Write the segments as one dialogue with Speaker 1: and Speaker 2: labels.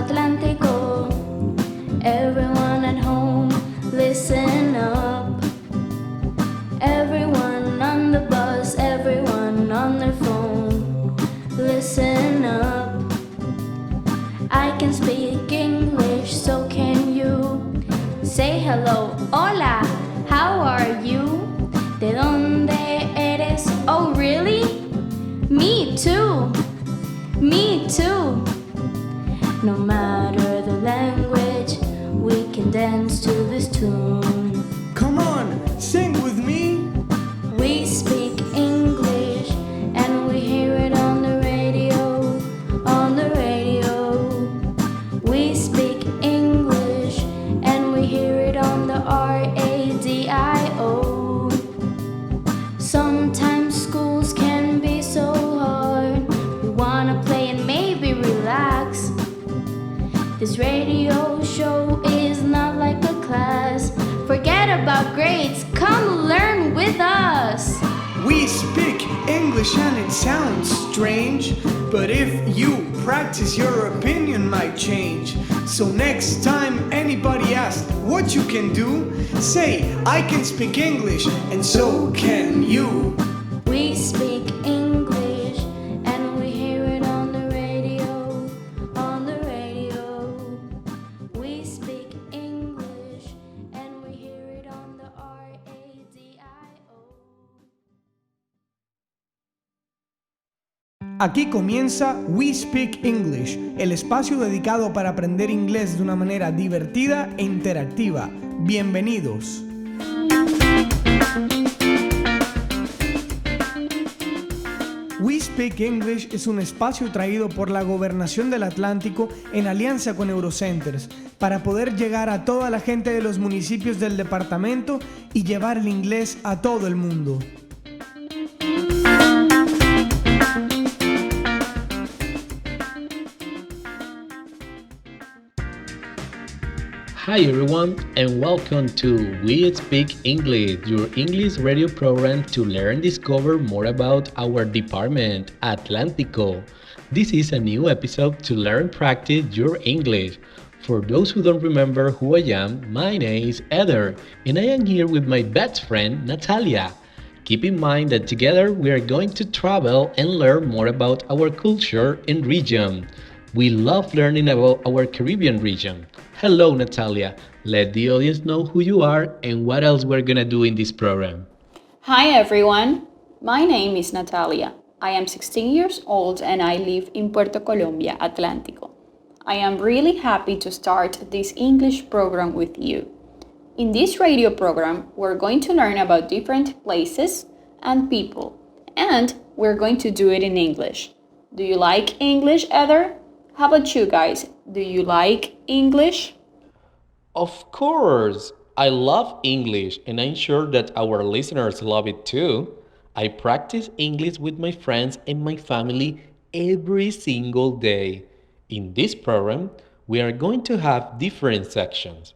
Speaker 1: Atlántico. Everyone at home, listen up. Everyone on the bus, everyone on their phone, listen up. I can speak English, so can you. Say hello, hola, how are you? ¿De dónde eres? Oh, really? Me too, me too. No matter the language, we can dance to this tune.
Speaker 2: Come on, sing with me.
Speaker 1: We speak English and we hear it on the radio, on the radio. We speak English and we hear it on the radio. Sometimes schools can be so hard. We wanna play and maybe relax. This radio show is not like a class. Forget about grades, come learn with us.
Speaker 2: We speak English and it sounds strange, but if you practice, your opinion might change. So next time anybody asks what you can do, say, I can speak English and so can you.
Speaker 1: We speak English and we hear it on the radio, on the radio. We speak English and we hear it on the radio.
Speaker 2: Aquí comienza We Speak English, el espacio dedicado para aprender inglés de una manera divertida e interactiva. Bienvenidos. We Speak English es un espacio traído por la Gobernación del Atlántico en alianza con Eurocenters para poder llegar a toda la gente de los municipios del departamento y llevar el inglés a todo el mundo.
Speaker 3: Hi everyone and welcome to We Speak English, your English radio program to learn and discover more about our department, Atlántico. This is a new episode to learn and practice your English. For those who don't remember who I am, my name is Eder and I am here with my best friend Natalia. Keep in mind that together we are going to travel and learn more about our culture and region. We love learning about our Caribbean region. Hello, Natalia. Let the audience know who you are and what else we're gonna do in this program.
Speaker 4: Hi, everyone. My name is Natalia. I am 16 years old and I live in Puerto Colombia, Atlántico. I am really happy to start this English program with you. In this radio program, we're going to learn about different places and people, and we're going to do it in English. Do you like English, Heather? How about you guys? Do you like English?
Speaker 3: Of course! I love English and I'm sure that our listeners love it too. I practice English with my friends and my family every single day. In this program, we are going to have different sections.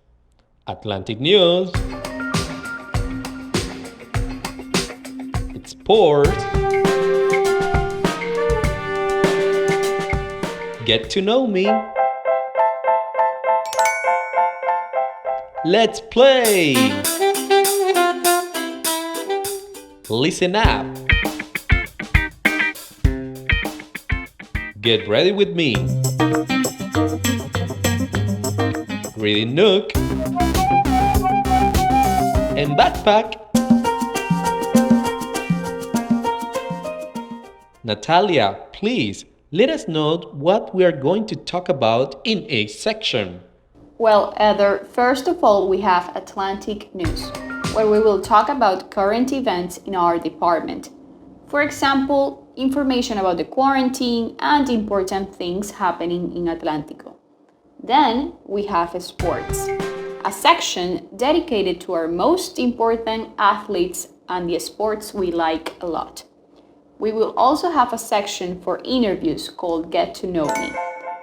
Speaker 3: Atlantic News, Sports, Get to Know Me, Let's Play, Listen Up, Get Ready with Me, Reading Nook, and Backpack. Natalia, please let us know what we are going to talk about in each section.
Speaker 4: Well, Heather, first of all, we have Atlantic News, where we will talk about current events in our department. For example, information about the quarantine and important things happening in Atlántico. Then we have Sports, a section dedicated to our most important athletes and the sports we like a lot. We will also have a section for interviews called Get to Know Me.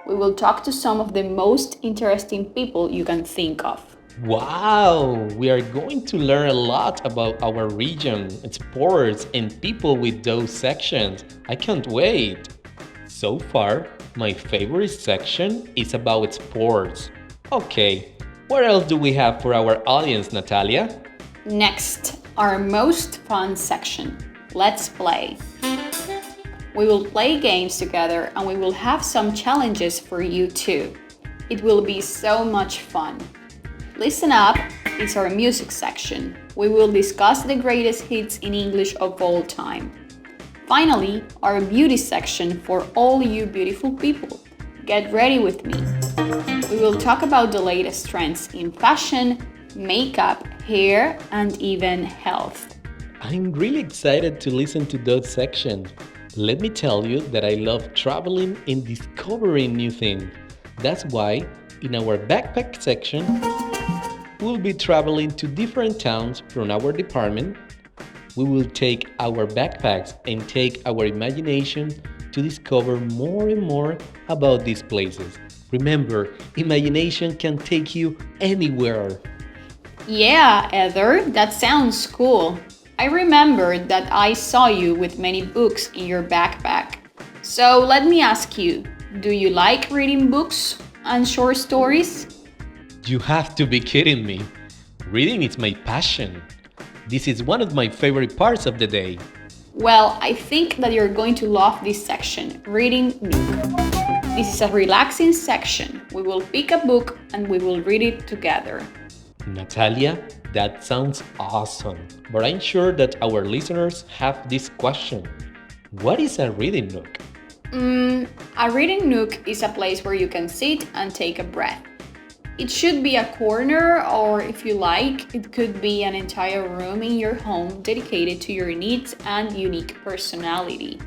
Speaker 4: We will talk to some of the most interesting people you can think of.
Speaker 3: Wow! We are going to learn a lot about our region, sports, and people with those sections. I can't wait! So far, My favorite section is about sports. Okay, what else do we have for our audience, Natalia?
Speaker 4: Next, our most fun section. Let's play. We will play games together and we will have some challenges for you too. It will be so much fun. Listen up, it's our music section. We will discuss the greatest hits in English of all time. Finally, our beauty section for all you beautiful people. Get ready with me. We will talk about the latest trends in fashion, makeup, hair, and even health.
Speaker 3: I'm really excited to listen to those sections. Let me tell you that I love traveling and discovering new things. That's why in our backpack section, we'll be traveling to different towns from our department. We will take our backpacks and take our imagination to discover more and more about these places. Remember, imagination can take you anywhere.
Speaker 4: Yeah, Heather, that sounds cool. I remember that I saw you with many books in your backpack. So let me ask you, do you like reading books and short stories?
Speaker 3: You have to be kidding me. Reading is my passion. This is one of my favorite parts of the day.
Speaker 4: Well, I think that you're going to love this section, Reading Nook. This is a relaxing section. We will pick a book and we will read it together.
Speaker 3: Natalia, that sounds awesome. But I'm sure that our listeners have this question. What is a reading nook?
Speaker 4: A reading nook is a place where you can sit and take a breath. It should be a corner, or if you like, it could be an entire room in your home dedicated to your needs and unique personality.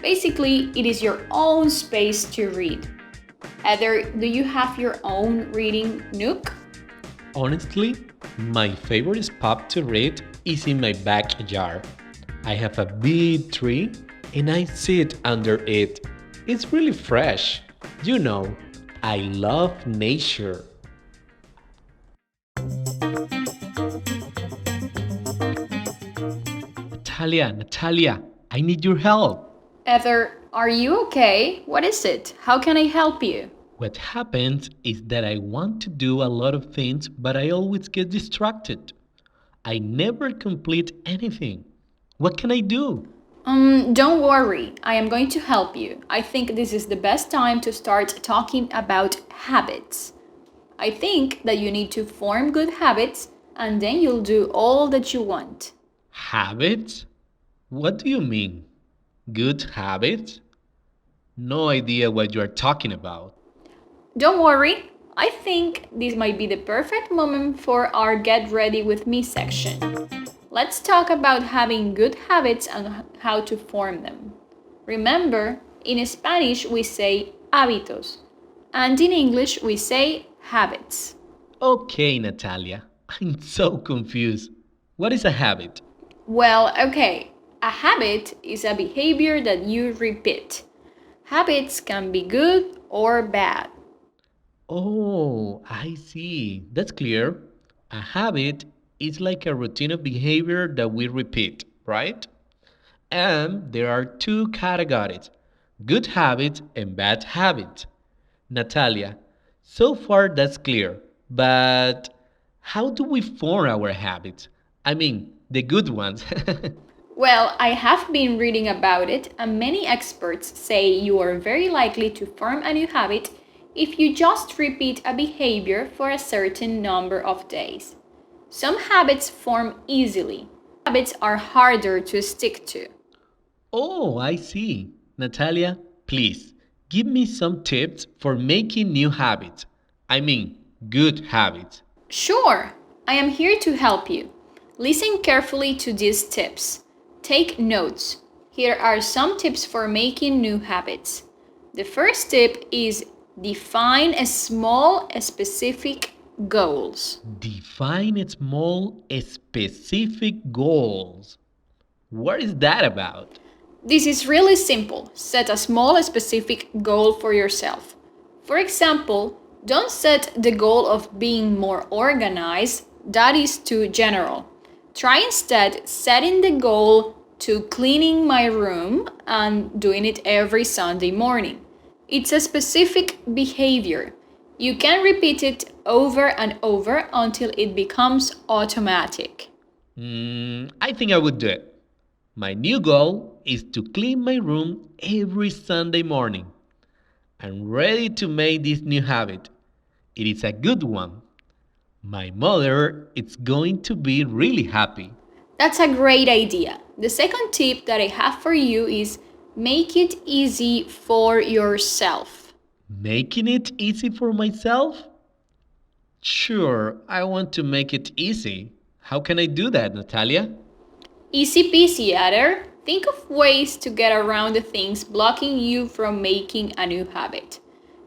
Speaker 4: Basically, it is your own space to read. Heather, do you have your own reading nook?
Speaker 3: Honestly, my favorite spot to read is in my backyard. I have a big tree and I sit under it. It's really fresh. You know, I love nature. Natalia, I need your help.
Speaker 4: Heather, are you okay? What is it? How can I help you?
Speaker 3: What happens is that I want to do a lot of things, but I always get distracted. I never complete anything. What can I do?
Speaker 4: Don't worry, I am going to help you. I think this is the best time to start talking about habits. I think that you need to form good habits and then you'll do all that you want.
Speaker 3: Habits? What do you mean? Good habits? No idea what you are talking about.
Speaker 4: Don't worry, I think this might be the perfect moment for our Get Ready With Me section. Let's talk about having good habits and how to form them. Remember, in Spanish we say hábitos, and in English we say habits.
Speaker 3: Okay, Natalia, I'm so confused. What is a habit?
Speaker 4: Well, okay, a habit is a behavior that you repeat. Habits can be good or bad.
Speaker 3: Oh, I see. That's clear. A habit is like a routine of behavior that we repeat, right? And there are two categories, good habits and bad habits. Natalia, so far that's clear, but how do we form our habits? I mean, the good ones.
Speaker 4: Well, I have been reading about it, and many experts say you are very likely to form a new habit if you just repeat a behavior for a certain number of days. Some habits form easily. Habits are harder to stick to.
Speaker 3: Oh, I see. Natalia, please give me some tips for making new habits. I mean, good habits.
Speaker 4: Sure, I am here to help you. Listen carefully to these tips. Take notes. Here are some tips for making new habits. The first tip is define a small, specific goals.
Speaker 3: Define small, specific goals. What is that about?
Speaker 4: This is really simple. Set a small, specific goal for yourself. For example, don't set the goal of being more organized. That is too general. Try instead setting the goal to cleaning my room and doing it every Sunday morning. It's a specific behavior. You can repeat it over and over until it becomes automatic.
Speaker 3: I think I would do it. My new goal is to clean my room every Sunday morning. I'm ready to make this new habit. It is a good one. My mother is going to be really happy.
Speaker 4: That's a great idea. The second tip that I have for you is make it easy for yourself.
Speaker 3: Making it easy for myself? Sure, I want to make it easy. How can I do that, Natalia?
Speaker 4: Easy peasy, Adder. Think of ways to get around the things blocking you from making a new habit.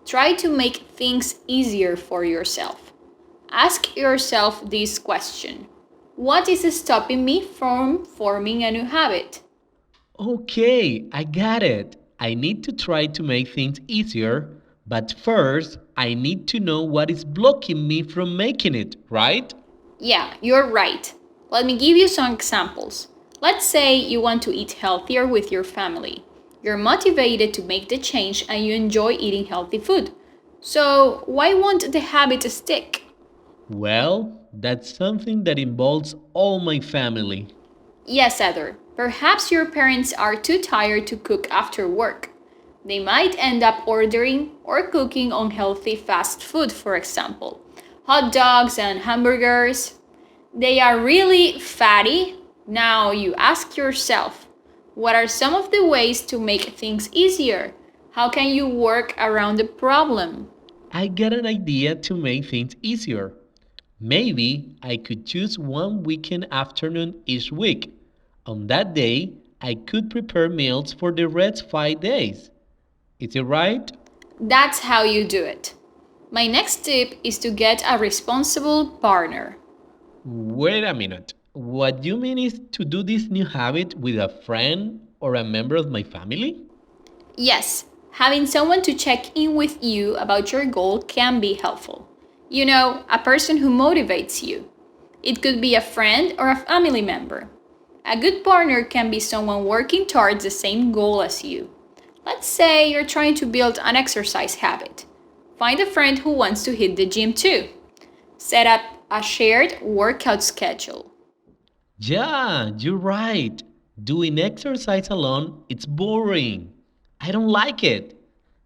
Speaker 4: Try to make things easier for yourself. Ask yourself this question: what is stopping me from forming a new habit?
Speaker 3: Okay, I got it. I need to try to make things easier, but first I need to know what is blocking me from making it, right?
Speaker 4: Yeah, you're right. Let me give you some examples. Let's say you want to eat healthier with your family. You're motivated to make the change and you enjoy eating healthy food. So, why won't the habit stick?
Speaker 3: Well, that's something that involves all my family.
Speaker 4: Yes, Heather. Perhaps your parents are too tired to cook after work. They might end up ordering or cooking unhealthy fast food, for example. Hot dogs and hamburgers. They are really fatty. Now you ask yourself, what are some of the ways to make things easier? How can you work around the problem?
Speaker 3: I got an idea to make things easier. Maybe I could choose one weekend afternoon each week. On that day, I could prepare meals for the rest 5 days. Is it right?
Speaker 4: That's how you do it. My next tip is to get a responsible partner.
Speaker 3: Wait a minute. What you mean is to do this new habit with a friend or a member of my family?
Speaker 4: Yes, having someone to check in with you about your goal can be helpful. You know, a person who motivates you. It could be a friend or a family member. A good partner can be someone working towards the same goal as you. Let's say you're trying to build an exercise habit. Find a friend who wants to hit the gym too. Set up a shared workout schedule.
Speaker 3: Yeah, you're right. Doing exercise alone, it's boring. I don't like it.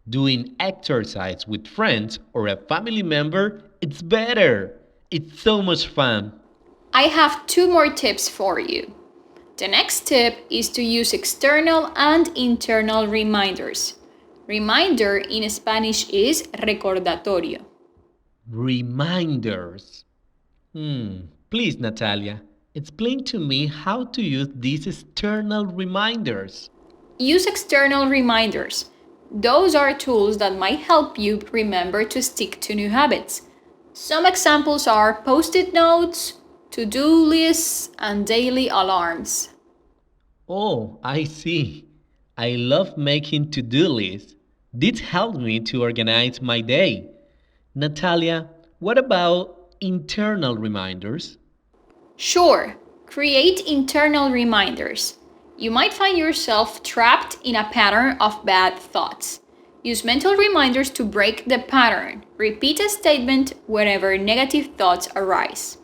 Speaker 3: Doing exercise with friends or a family member, it's better. It's so much fun.
Speaker 4: I have two more tips for you. The next tip is to use external and internal reminders. Reminder in Spanish is recordatorio.
Speaker 3: Reminders. Please, Natalia, explain to me how to use these external reminders.
Speaker 4: Use external reminders. Those are tools that might help you remember to stick to new habits. Some examples are post-it notes, to-do lists, and daily alarms.
Speaker 3: Oh, I see. I love making to-do lists. This helps me to organize my day. Natalia, what about internal reminders?
Speaker 4: Sure, create internal reminders. You might find yourself trapped in a pattern of bad thoughts. Use mental reminders to break the pattern. Repeat a statement whenever negative thoughts arise.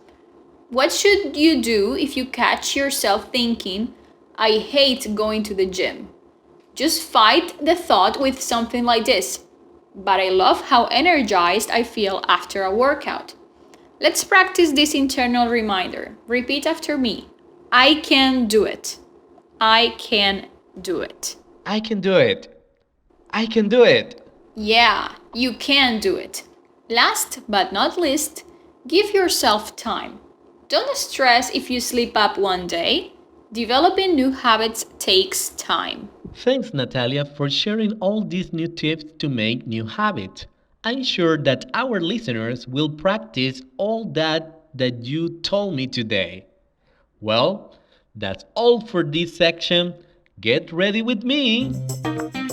Speaker 4: What should you do if you catch yourself thinking, I hate going to the gym? Just fight the thought with something like this: but I love how energized I feel after a workout. Let's practice this internal reminder. Repeat after me. I can do it. I can do it.
Speaker 3: I can do it. I can do it.
Speaker 4: Yeah, you can do it. Last but not least, give yourself time. Don't stress if you slip up one day. Developing new habits takes time.
Speaker 3: Thanks, Natalia, for sharing all these new tips to make new habits. I'm sure that our listeners will practice all that you told me today. Well, that's all for this section. Get ready with me.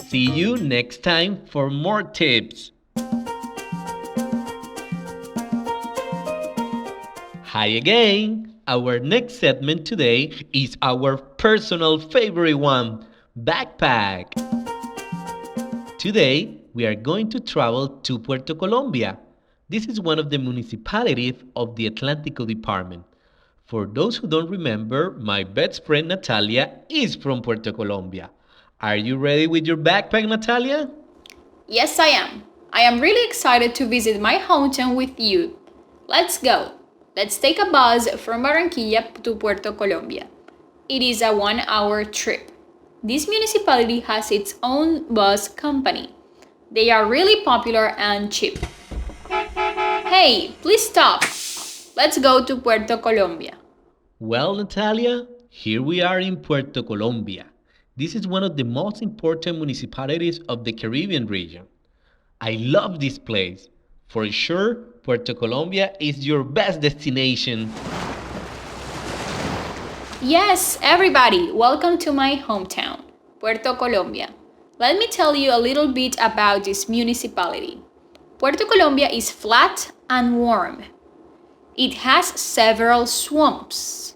Speaker 3: See you next time for more tips. Hi again. Our next segment today is our personal favorite one, backpack. Today, we are going to travel to Puerto Colombia. This is one of the municipalities of the Atlántico Department. For those who don't remember, my best friend Natalia is from Puerto Colombia. Are you ready with your backpack, Natalia?
Speaker 4: Yes, I am. I am really excited to visit my hometown with you. Let's go. Let's take a bus from Barranquilla to Puerto Colombia. It is a 1-hour trip. This municipality has its own bus company. They are really popular and cheap. Hey, please stop. Let's go to Puerto Colombia.
Speaker 3: Well, Natalia, here we are in Puerto Colombia. This is one of the most important municipalities of the Caribbean region. I love this place. For sure, Puerto Colombia is your best destination.
Speaker 4: Yes, everybody, welcome to my hometown, Puerto Colombia. Let me tell you a little bit about this municipality. Puerto Colombia is flat and warm. It has several swamps.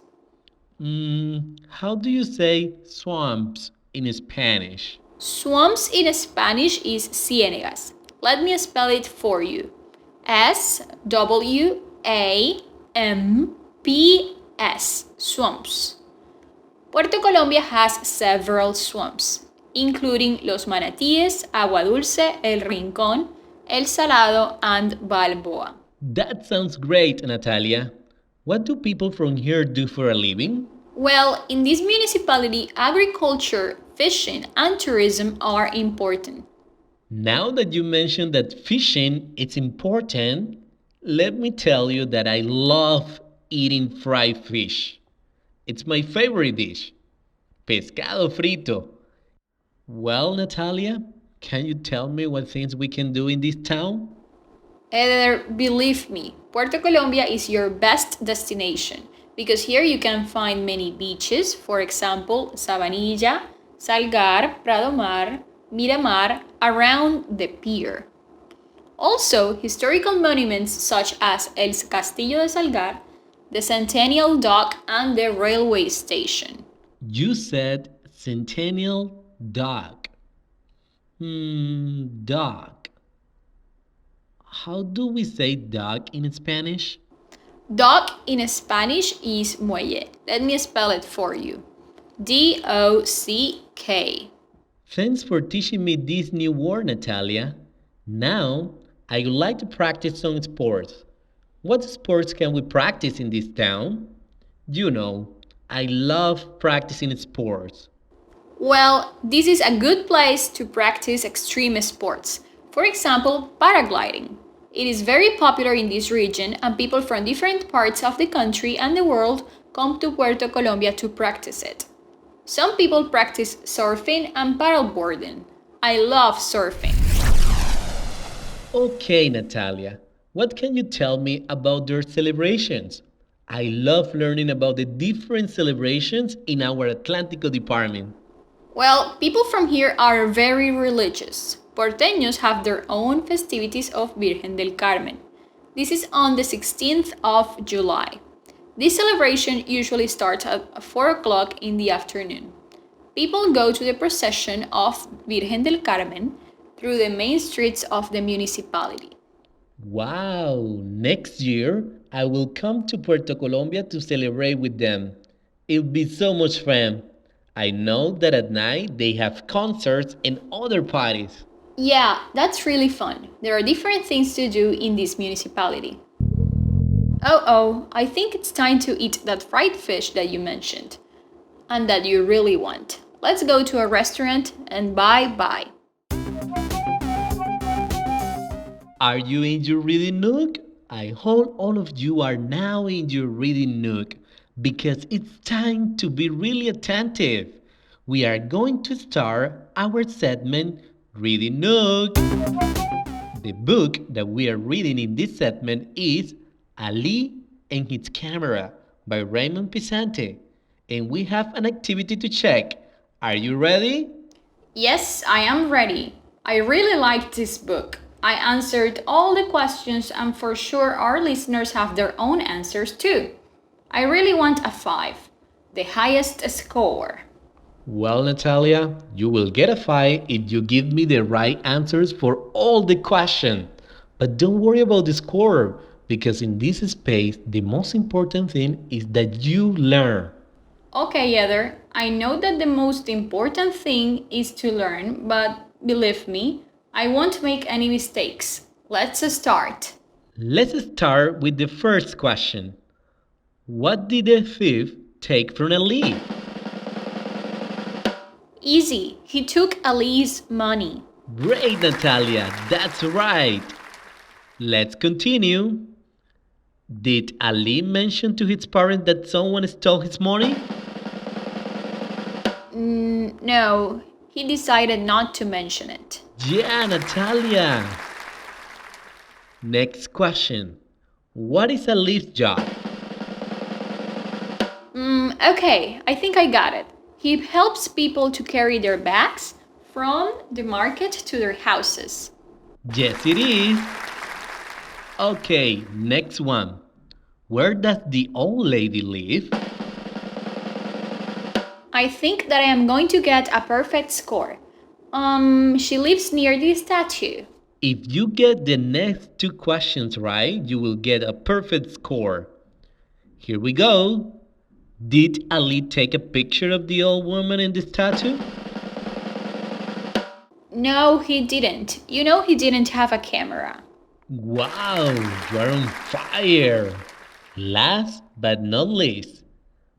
Speaker 3: How do you say swamps in Spanish?
Speaker 4: Swamps in Spanish is ciénegas. Let me spell it for you. S-W-A-M-P-S, swamps. Puerto Colombia has several swamps, including Los Manatíes, Agua Dulce, El Rincón, El Salado, and Balboa.
Speaker 3: That sounds great, Natalia. What do people from here do for a living?
Speaker 4: Well, in this municipality, agriculture, fishing, and tourism are important.
Speaker 3: Now that you mentioned that fishing is important, let me tell you that I love eating fried fish. It's my favorite dish, pescado frito. Well, Natalia, can you tell me what things we can do in this town?
Speaker 4: Eder, believe me, Puerto Colombia is your best destination because here you can find many beaches, for example, Sabanilla, Salgar, Prado Mar, Miramar, around the pier. Also, historical monuments such as El Castillo de Salgar, the Centennial Dock, and the railway station.
Speaker 3: You said Centennial Dock. Dock. How do we say dock in Spanish?
Speaker 4: Dock in Spanish is muelle. Let me spell it for you. D-O-C-K.
Speaker 3: Thanks for teaching me this new word, Natalia. Now, I would like to practice some sports. What sports can we practice in this town? You know, I love practicing sports.
Speaker 4: Well, this is a good place to practice extreme sports. For example, paragliding. It is very popular in this region, and people from different parts of the country and the world come to Puerto Colombia to practice it. Some people practice surfing and paddleboarding. I love surfing.
Speaker 3: Okay, Natalia, what can you tell me about their celebrations? I love learning about the different celebrations in our Atlántico department.
Speaker 4: Well, people from here are very religious. Porteños have their own festivities of Virgen del Carmen. This is on the 16th of July. This celebration usually starts at 4 o'clock in the afternoon. People go to the procession of Virgen del Carmen through the main streets of the municipality.
Speaker 3: Wow, next year I will come to Puerto Colombia to celebrate with them. It'll be so much fun. I know that at night they have concerts and other parties.
Speaker 4: Yeah, that's really fun. There are different things to do in this municipality. Oh, I think it's time to eat that fried fish that you mentioned and that you really want. Let's go to a restaurant and bye.
Speaker 3: Are you in your reading nook? I hope all of you are now in your reading nook because it's time to be really attentive. We are going to start our segment Reading Nook. The book that we are reading in this segment is Ali and His Camera by Raymond Pisante. And we have an activity to check. Are you ready?
Speaker 4: Yes, I am ready. I really liked this book. I answered all the questions, and for sure our listeners have their own answers too. I really want a 5, the highest score.
Speaker 3: Well, Natalia, you will get a 5 if you give me the right answers for all the questions. But don't worry about the score, because in this space, the most important thing is that you learn.
Speaker 4: Okay, Heather, I know that the most important thing is to learn, but believe me, I won't make any mistakes. Let's start.
Speaker 3: Let's start with the first question. What did the thief take from Ali?
Speaker 4: Easy, he took Ali's money.
Speaker 3: Great, Natalia, that's right. Let's continue. Did Ali mention to his parents that someone stole his money?
Speaker 4: No, he decided not to mention it.
Speaker 3: Yeah, Natalia. Next question. What is Ali's job?
Speaker 4: Okay, I think I got it. He helps people to carry their bags from the market to their houses.
Speaker 3: Yes, it is. Okay, next one. Where does the old lady live?
Speaker 4: I think that I am going to get a perfect score. She lives near the statue.
Speaker 3: If you get the next two questions right, you will get a perfect score. Here we go. Did Ali take a picture of the old woman in the statue?
Speaker 4: No, he didn't. You know, he didn't have a camera.
Speaker 3: Wow, you are on fire! Last but not least,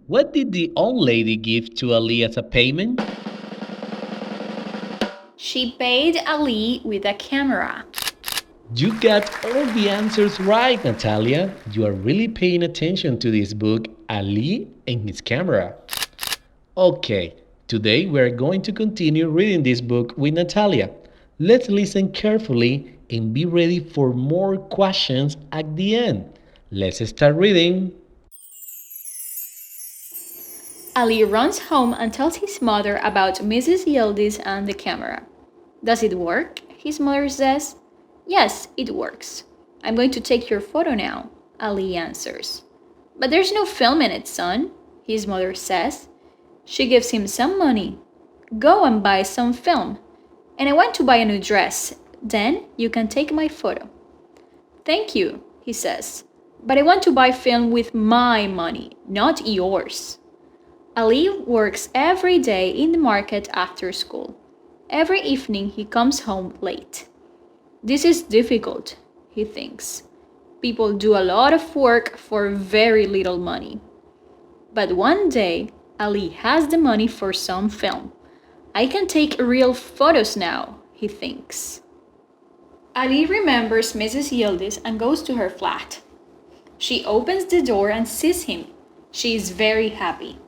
Speaker 3: what did the old lady give to Ali as a payment?
Speaker 4: She paid Ali with a camera.
Speaker 3: You got all the answers right, Natalia. You are really paying attention to this book, Ali and his camera. Okay, today we are going to continue reading this book with Natalia. Let's listen carefully and be ready for more questions at the end. Let's start reading.
Speaker 4: Ali runs home and tells his mother about Mrs. Yildiz and the camera. Does it work? His mother says. Yes, it works. I'm going to take your photo now, Ali answers. But there's no film in it, son, his mother says. She gives him some money. Go and buy some film. And I want to buy a new dress. Then you can take my photo. Thank you, he says. But I want to buy film with my money, not yours. Ali works every day in the market after school. Every evening he comes home late. This is difficult, he thinks. People do a lot of work for very little money. But one day, Ali has the money for some film. I can take real photos now, he thinks. Ali remembers Mrs. Yildiz and goes to her flat. She opens the door and sees him. She is very happy.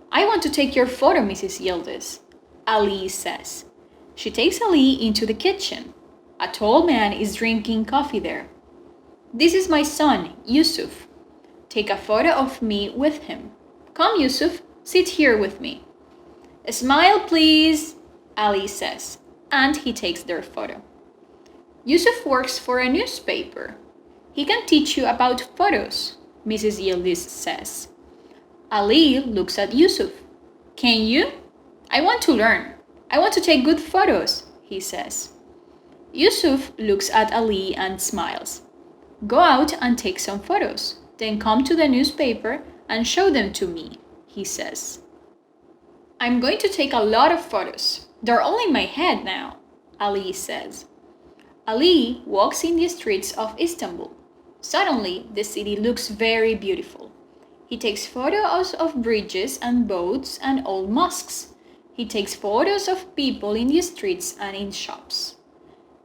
Speaker 4: I want to take your photo, Mrs. Yildiz, Ali says. She takes Ali into the kitchen. A tall man is drinking coffee there. This is my son, Yusuf. Take a photo of me with him. Come, Yusuf, sit here with me. Smile, please, Ali says, and he takes their photo. Yusuf works for a newspaper. He can teach you about photos, Mrs. Yildiz says. Ali looks at Yusuf. Can you? I want to learn. I want to take good photos, he says. Yusuf looks at Ali and smiles. Go out and take some photos, then come to the newspaper and show them to me, he says. I'm going to take a lot of photos. They're all in my head now, Ali says. Ali walks in the streets of Istanbul. Suddenly, the city looks very beautiful. He takes photos of bridges and boats and old mosques. He takes photos of people in the streets and in shops.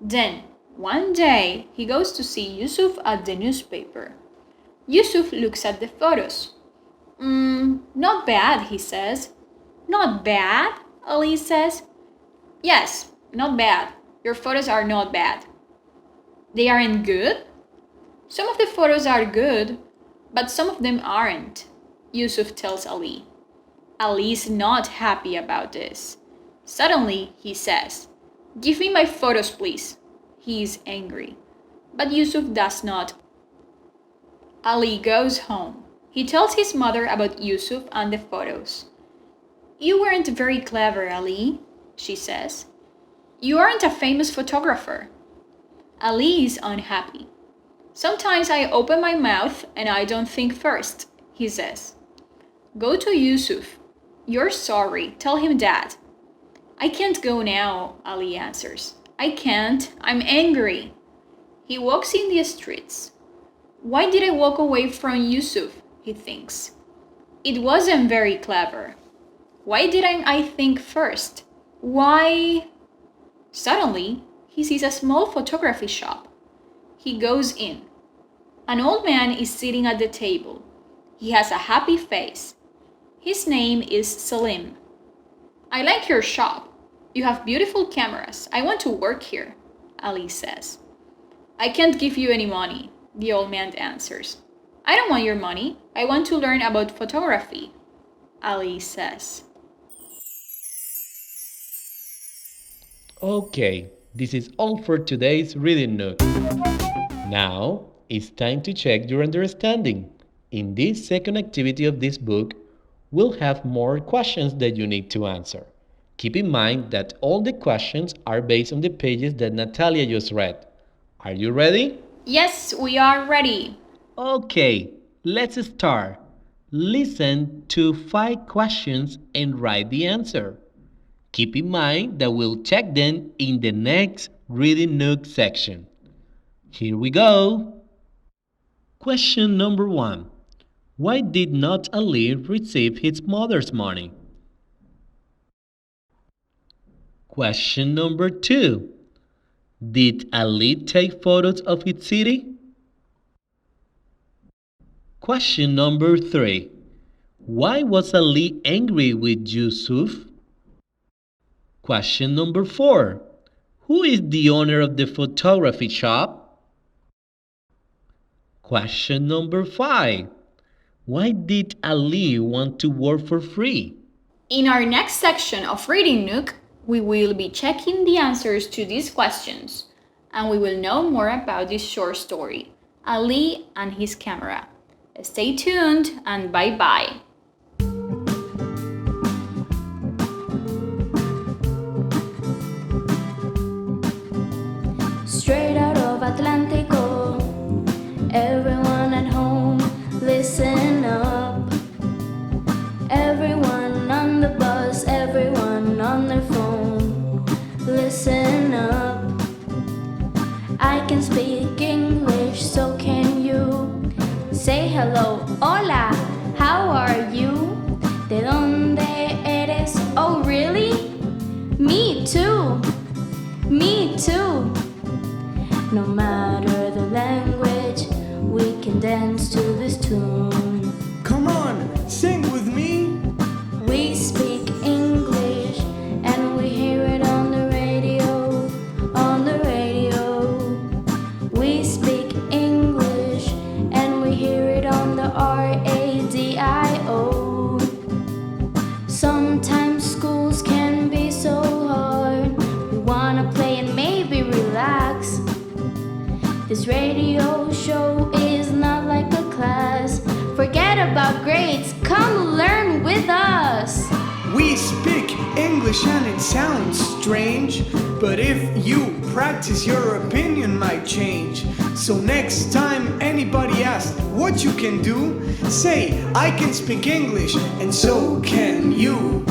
Speaker 4: Then, one day, he goes to see Yusuf at the newspaper. Yusuf looks at the photos. Not bad, he says. Not bad, Ali says. Yes, not bad. Your photos are not bad. They aren't good? Some of the photos are good, but some of them aren't, Yusuf tells Ali. Ali is not happy about this. Suddenly, he says, Give me my photos, please. He is angry. But Yusuf does not. Ali goes home. He tells his mother about Yusuf and the photos. You weren't very clever, Ali, she says. You aren't a famous photographer. Ali is unhappy. Sometimes I open my mouth and I don't think first, he says. Go to Yusuf. You're sorry. Tell him that. I can't go now, Ali answers. I can't. I'm angry. He walks in the streets. Why did I walk away from Yusuf? He thinks. It wasn't very clever. Why didn't I think first? Why? Suddenly, he sees a small photography shop. He goes in. An old man is sitting at the table. He has a happy face. His name is Salim. I like your shop. You have beautiful cameras. I want to work here, Ali says. I can't give you any money, the old man answers. I don't want your money. I want to learn about photography, Ali says.
Speaker 3: Okay, this is all for today's Reading Nook. Now, it's time to check your understanding. In this second activity of this book, we'll have more questions that you need to answer. Keep in mind that all the questions are based on the pages that Natalia just read. Are you ready?
Speaker 4: Yes, we are ready.
Speaker 3: Okay, let's start. Listen to 5 questions and write the answer. Keep in mind that we'll check them in the next Reading Nook section. Here we go. Question number 1. Why did not Ali receive his mother's money? Question number 2. Did Ali take photos of his city? Question number 3. Why was Ali angry with Yusuf? Question number 4. Who is the owner of the photography shop? Question number 5. Why did Ali want to work for free?
Speaker 4: In our next section of Reading Nook, we will be checking the answers to these questions, and we will know more about this short story, Ali and his camera. Stay tuned and bye-bye.
Speaker 1: Straight out of Atlantico, everyone at home, listen up. Everyone on the bus, everyone on their phone, listen up. I can speak English, so can you. Say hello, hola, how are you? ¿De dónde eres? Oh, really? Me too, me too. No matter the language, we can dance to this tune.
Speaker 2: Come on, sing with me.
Speaker 1: We speak English and we hear it on the radio, on the radio. We speak English and we hear it on the radio. Sometimes schools can be so hard. We wanna play and maybe relax. This radio show is not like a class. Forget about grades, come learn with us.
Speaker 2: We speak English and it sounds strange, but if you practice, your opinion might change. So next time anybody asks what you can do, say, I can speak English and so can you.